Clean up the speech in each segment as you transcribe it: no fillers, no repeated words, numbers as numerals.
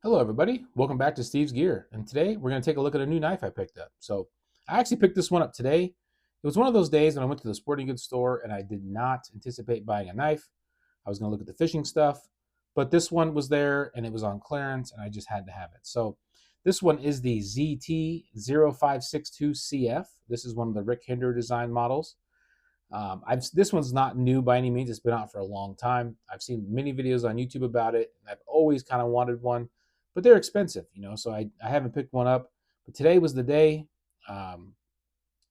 Hello everybody, welcome back to Steve's Gear, and today we're going to take a look at a new knife I picked up. So I actually picked this one up today. It was one of those days when I went to the sporting goods store and I did not anticipate buying a knife. I was going to look at the fishing stuff, but this one was there and it was on clearance and I just had to have it. So this one is the ZT0562CF. This is one of the Rick Hinderer design models. This one's not new by any means. It's been out for a long time. I've seen many videos on YouTube about it, and I've always kind of wanted one, but they're expensive, so I haven't picked one up. But today was the day. Um,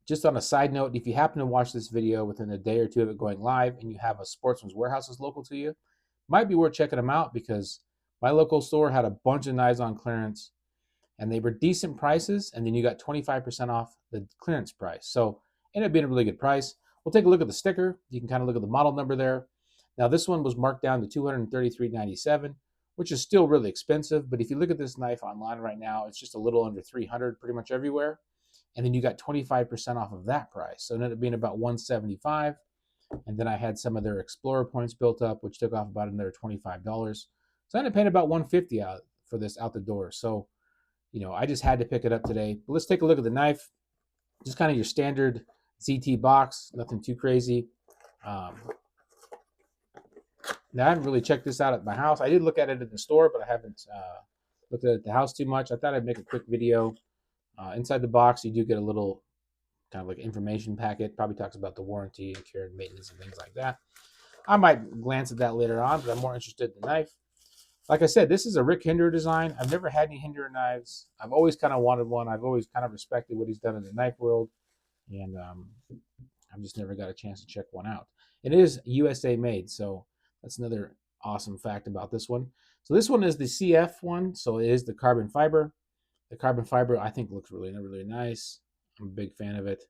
just on a side note, if you happen to watch this video within a day or two of it going live and you have a Sportsman's Warehouses local to you, might be worth checking them out because my local store had a bunch of knives on clearance and they were decent prices, and then you got 25% off the clearance price. So it ended up being a really good price. We'll take a look at the sticker. You can kind of look at the model number there. Now this one was marked down to $233.97, which is still really expensive. But if you look at this knife online right now, it's just a little under $300 pretty much everywhere. And then you got 25% off of that price. So it ended up being about $175. And then I had some of their Explorer points built up, which took off about another $25. So I ended up paying about $150 out for this out the door. So I just had to pick it up today. But let's take a look at the knife. Just kind of your standard ZT box, nothing too crazy. Um, Now, I haven't really checked this out at my house. I did look at it in the store, but I haven't looked at it at the house too much. I thought I'd make a quick video. Inside the box, you do get a little kind of like information packet. Probably talks about the warranty and care and maintenance and things like that. I might glance at that later on, but I'm more interested in the knife. Like I said, this is a Rick Hinderer design. I've never had any Hinderer knives. I've always kind of wanted one. I've always kind of respected what he's done in the knife world, and I've just never got a chance to check one out. It is USA made, so that's another awesome fact about this one. So this one is the CF one, so it is the carbon fiber. The carbon fiber I think looks really, really nice. I'm a big fan of it.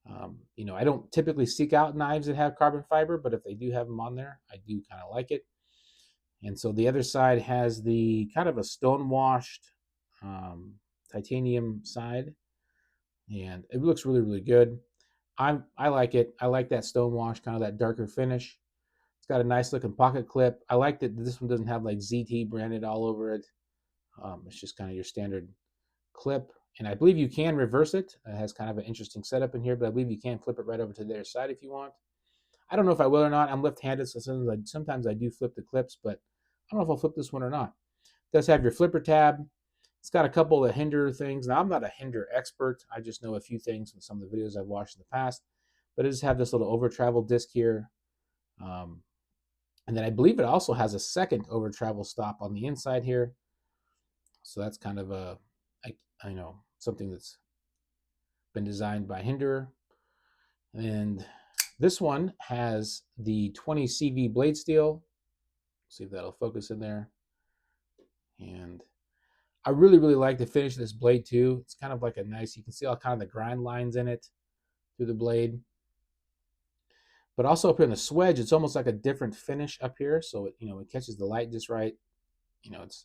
I don't typically seek out knives that have carbon fiber, but if they do have them on there, I do kind of like it. And so the other side has the kind of a stone washed titanium side, and it looks really, really good. I like it. I like that stone wash, kind of that darker finish. It's got a nice looking pocket clip. I like that this one doesn't have like ZT branded all over it. It's just kind of your standard clip. And I believe you can reverse it. It has kind of an interesting setup in here, but I believe you can flip it right over to their side if you want. I don't know if I will or not. I'm left-handed, so sometimes I do flip the clips, but I don't know if I'll flip this one or not. It does have your flipper tab. It's got a couple of Hinderer things. Now, I'm not a Hinderer expert. I just know a few things from some of the videos I've watched in the past. But it does have this little over travel disc here. Um, and then I believe it also has a second over travel stop on the inside here. So that's kind of I know, something that's been designed by Hinderer. And this one has the 20 CV blade steel. See if that'll focus in there. And I really, really like the finish of this blade too. It's kind of like a nice, you can see all kind of the grind lines in it through the blade. But also up here in the swedge, it's almost like a different finish up here. So it catches the light just right.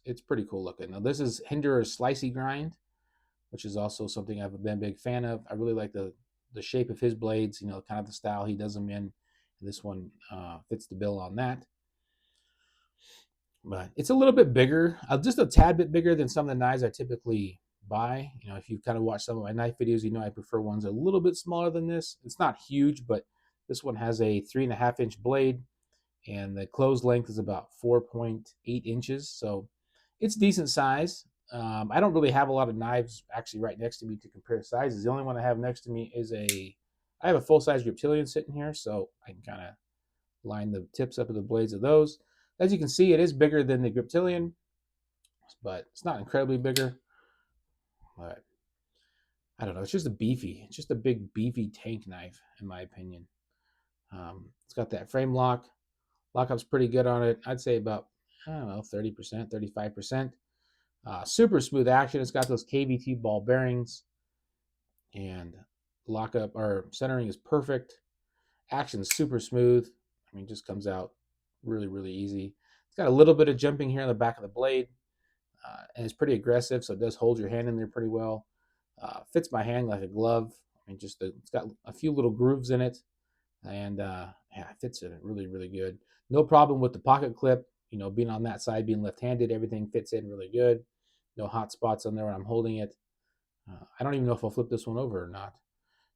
It's pretty cool looking. Now this is Hinderer's slicey grind, which is also something I've been a big fan of. I really like the shape of his blades, kind of the style he does them in. This one fits the bill on that. But it's a little bit bigger, just a tad bit bigger than some of the knives I typically buy. If you've kind of watched some of my knife videos, I prefer ones a little bit smaller than this. It's not huge, but this one has a 3.5-inch blade, and the closed length is about 4.8 inches. So it's decent size. I don't really have a lot of knives actually right next to me to compare sizes. The only one I have next to me is I have a full-size Reptilian sitting here, so I can kind of line the tips up of the blades of those. As you can see, it is bigger than the Griptilian, but it's not incredibly bigger. But I don't know. It's just a big beefy tank knife, in my opinion. It's got that frame lock. Lockup's pretty good on it. I'd say about, I don't know, 30%, 35%. Super smooth action. It's got those KVT ball bearings, and lockup or centering is perfect. Action's super smooth. Just comes out really, really easy. It's got a little bit of jumping here on the back of the blade, and it's pretty aggressive, so it does hold your hand in there pretty well. Fits my hand like a glove. It's got a few little grooves in it, and yeah, it fits in it really, really good. No problem with the pocket clip. being on that side, being left-handed, everything fits in really good. No hot spots on there when I'm holding it. I don't even know if I'll flip this one over or not.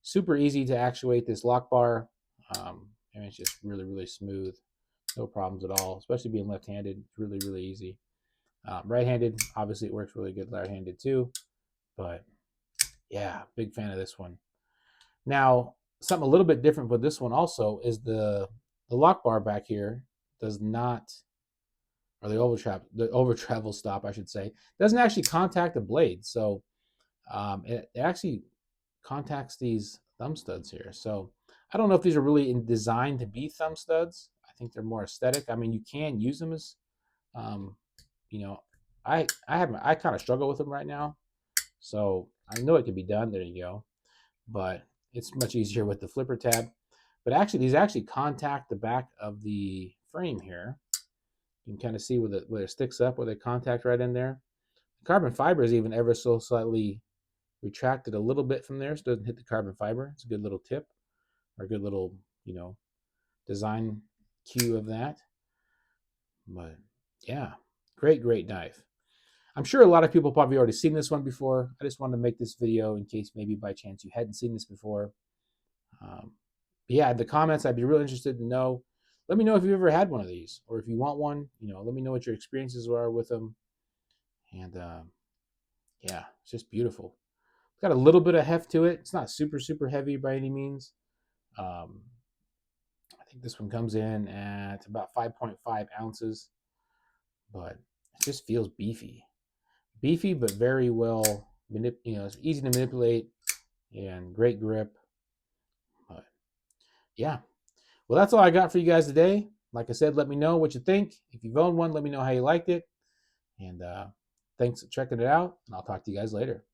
Super easy to actuate this lock bar. And it's just really, really smooth. No problems at all, especially being left-handed. It's really, really easy. Right-handed, obviously it works really good right-handed too. But yeah, big fan of this one. Now, something a little bit different with this one also is the lock bar back here does not, or the over travel stop, I should say, doesn't actually contact the blade. So it actually contacts these thumb studs here. So I don't know if these are really designed to be thumb studs. I think they're more aesthetic. I mean, you can use them as, um, you know, I kind of struggle with them right now. So I know it can be done. There you go. But it's much easier with the flipper tab. But actually, these actually contact the back of the frame here. You can kind of see where it sticks up, where they contact right in there. The carbon fiber is even ever so slightly retracted a little bit from there, so it doesn't hit the carbon fiber. It's a good little tip, or a good little, design cue of that. But yeah, great, great knife. I'm sure a lot of people probably already seen this one before. I just wanted to make this video in case maybe by chance you hadn't seen this before. Yeah, in the comments, I'd be real interested to know. Let me know if you've ever had one of these, or if you want one. Let me know what your experiences are with them. And yeah, it's just beautiful. It's got a little bit of heft to it. It's not super, super heavy by any means. I think this one comes in at about 5.5 ounces, but it just feels beefy. Beefy, but very well, it's easy to manipulate and great grip. But yeah, well, that's all I got for you guys today. Like I said, let me know what you think. If you've owned one, let me know how you liked it. And thanks for checking it out, and I'll talk to you guys later.